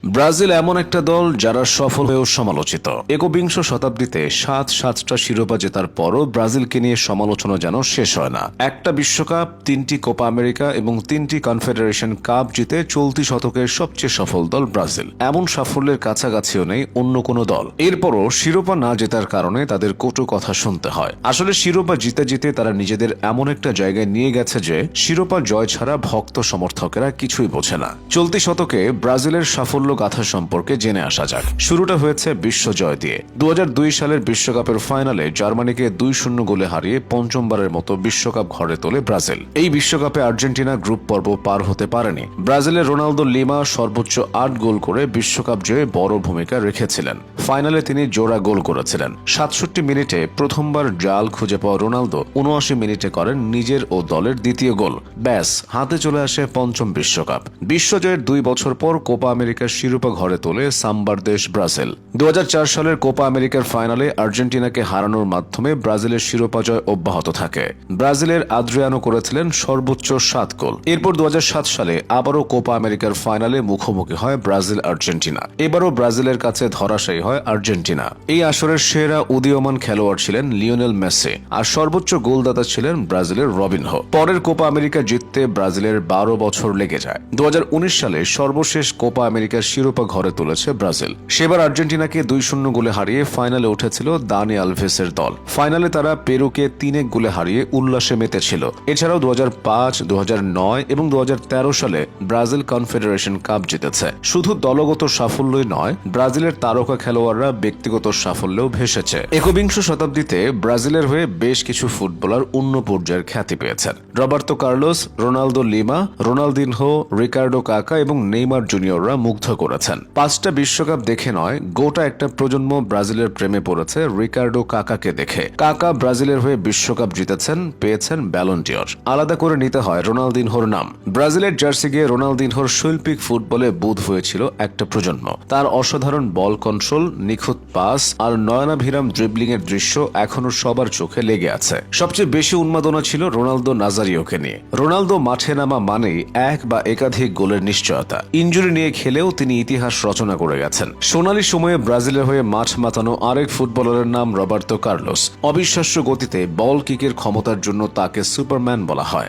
Brazil এমন একটা দল যারা সফল হয়েও সমালোচিত। একবিংশ শতাব্দীতে 7টা শিরোপা জেতার পরও ব্রাজিলকে নিয়ে সমালোচনা যেন শেষ হয় না। একটা বিশ্বকাপ, 3টি কোপা আমেরিকা এবং 3টি কনফেডারেশন কাপ জিতে চলতি শতকের সবচেয়ে সফল দল ব্রাজিল। এমন সাফল্যের কাছাকাছিও নেই অন্য কোনো দল। এরপরও শিরোপা না জেতার কারণে তাদের কটু কথা শুনতে হয়। আসলে শিরোপা জিতে জিতে তারা নিজেদের এমন একটা জায়গায় নিয়ে গেছে যে শিরোপা জয় ছাড়া ভক্ত সমর্থকেরা কিছুই বোঝে না। চলতি শতকে ব্রাজিলের সাফল্য গাথা সম্পর্কে জেনে আসা যাক। শুরুটা হয়েছে বিশ্বজয় দিয়ে। 2002 সালের বিশ্বকাপের ফাইনালে জার্মানিকে 2-0 গোলে হারিয়ে পঞ্চমবারের মতো বিশ্বকাপ ঘরে তোলে ব্রাজিল। এই বিশ্বকাপে আর্জেন্টিনা গ্রুপ পর্ব পার হতে পারেনি। ব্রাজিলের রোনালদো লিমা সর্বোচ্চ 8 গোল করে বিশ্বকাপ জয়ে বড় ভূমিকা রেখেছিলেন। ফাইনালে তিনি জোড়া গোল করেছিলেন। 67 মিনিটে প্রথমবার জাল খুঁজে পাওয়া রোনালদো 79 মিনিটে করেন নিজের ও দলের দ্বিতীয় গোল। ব্যাস, হাতে চলে আসে পঞ্চম বিশ্বকাপ। বিশ্বজয়ের 2 বছর পর কোপা আমেরিকার শিরোপা ঘরে তোলে সাম্বার দেশ ব্রাজিল। 2004 সালের কোপা আমেরিকার ফাইনালে আর্জেন্টিনাকে হারানোর মাধ্যমে ব্রাজিলের শিরোপা জয় অব্যাহত থাকে। ব্রাজিলের আদ্রিয়ানো করেছিলেন সর্বোচ্চ 7 গোল। এরপর 2007 সালে আবারও কোপা আমেরিকার ফাইনালে মুখোমুখি হয় ব্রাজিল আর্জেন্টিনা। এবারও ব্রাজিলের কাছে ধরাশায়ী হয় আর্জেন্টিনা। এই আসরের সেরা উদীয়মান খেলোয়াড় ছিলেন লিওনেল মেসি, আর সর্বোচ্চ গোলদাতা ছিলেন ব্রাজিলের রবিনহো। পরের কোপা আমেরিকা জিততে ব্রাজিলের 12 বছর লেগে যায়। 2019 সালে সর্বশেষ কোপা আমেরিকার শিরোপা ঘরে তুলেছে ব্রাজিল। সেবার আর্জেন্টিনাকে 2-0 গোলে হারিয়ে ফাইনালে উঠেছিল দানি আলভেসের দল। ফাইনালে তারা পেরুকে 3-1 গোলে হারিয়ে উল্লাসে মেতেছিল। এছাড়াও 2005, 2009 এবং 2013 সালে ব্রাজিল কনফেডারেশন কাপ জিতেছে। শুধু দলগত সাফল্যই নয়, ব্রাজিলের তারকা খেলোয়াড়রা ব্যক্তিগত সাফল্যেও ভেসেছে। একবিংশ শতাব্দীতে ব্রাজিলের হয়ে বেশ কিছু ফুটবলার অন্য পর্যায়ের খ্যাতি পেয়েছেন। Roberto Carlos, Ronaldo lima, Ronaldinho, Ricardo কাকা এবং নেইমার জুনিয়ররা মুগ্ধ করেছেন। 5টা বিশ্বকাপ দেখে নয়, গোটা একটা প্রজন্ম ব্রাজিলের প্রেমে পড়েছে রিকার্ডো কাকাকে দেখে। কাকা ব্রাজিলের হয়ে বিশ্বকাপ জিতেছেন, পেয়েছেন ব্যালন ডিওর। আলাদা করে নিতে হয় রোনালদিনহোর নাম। ব্রাজিলের জার্সি গিয়ে রোনালদিনহোর শৈল্পিক ফুটবলে বুঁদ হয়েছিল একটা প্রজন্ম। তার অসাধারণ বল কন্ট্রোল, নিখুঁত পাস আর নয়নাভিরাম ড্রিবলিং এর দৃশ্য এখনো সবার চোখে লেগে আছে। সবচেয়ে বেশি উন্মাদনা ছিল রোনালদো নাজারিওকে নিয়ে। রোনালদো মাঠে নামা মানেই এক বা একাধিক গোলের নিশ্চয়তা। ইনজুরি নিয়ে খেলেও তিনি ইতিহাস রচনা করে গেছেন। সোনালী সময়ে ব্রাজিলের হয়ে মাঠ মাতানো আরেক ফুটবলারের নাম রবার্তো কার্লোস। অবিশ্বাস্য গতিতে বল কিকের ক্ষমতার জন্য তাকে সুপারম্যান বলা হয়।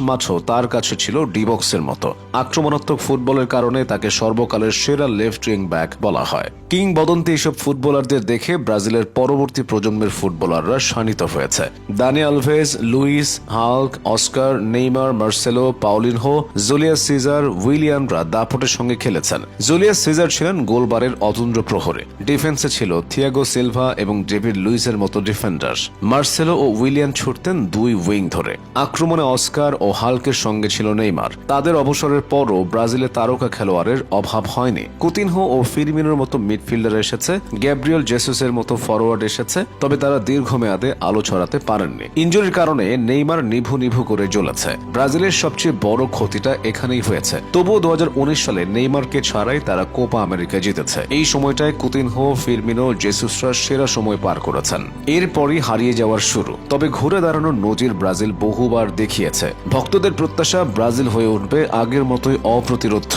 মাঠও তার কাছে ছিল ডিবক্সের মতো। আক্রমণাত্মক ফুটবলের কারণে তাকে সর্বকালের সেরা লেফট উইং ব্যাক বলা হয়। কিংবদন্তি এসব ফুটবলারদের দেখে ব্রাজিলের পরবর্তী প্রজন্মের ফুটবলাররা শানিত হয়েছে। Dani Alves, Luis, Hulk, Oscar, Neymar, Marcelo, Paulinho, Julius Cesar, উইলিয়ানরা দাপটের সঙ্গে খেলেছেন। জুলিয়াস সিজার ছিলেন গোলবারের অতন্দ্র প্রহরী। ডিফেন্সে ছিল থিয়াগো সিলভা এবং ডেভিড লুইসের মতো ডিফেন্ডার। মার্সেলো ও উইলিয়ান ছুটতেন 2 উইং ধরে। আক্রমণে অস্কার ও হাল্কের সঙ্গে ছিল নেইমার। তাদের অবসরের পরও ব্রাজিলের তারকা খেলোয়াড়ের অভাব হয়নি। কুতিনহো ও ফিরমিনোর মতো মিডফিল্ডার এসেছে, গ্যাব্রিয়েল জেসুসের মতো ফরওয়ার্ড এসেছে, তবে তারা দীর্ঘমেয়াদে আলো ছড়াতে পারেননি। ইনজুরির কারণে নেইমার নিভু করে জ্বলেছে। ব্রাজিলের সবচেয়ে বড় ক্ষতিটা এখানেই হয়েছে। তবুও 2019 সালে নেইমারকে ছাড়াই তারা কোপা আমেরিকা জিতেছে। এই সময়টায় কুতিনহো, ফিরমিনো, জেসুসরা সেরা সময় পার করেছেন। এরপরই হারিয়ে যাওয়ার শুরু। তবে ঘুরে দাঁড়ানোর নজির ব্রাজিল বহুবার দেখিয়েছে। ভক্তদের প্রত্যাশা ব্রাজিল হয়ে উঠবে আগের মতোই অপ্রতিরোধ্য।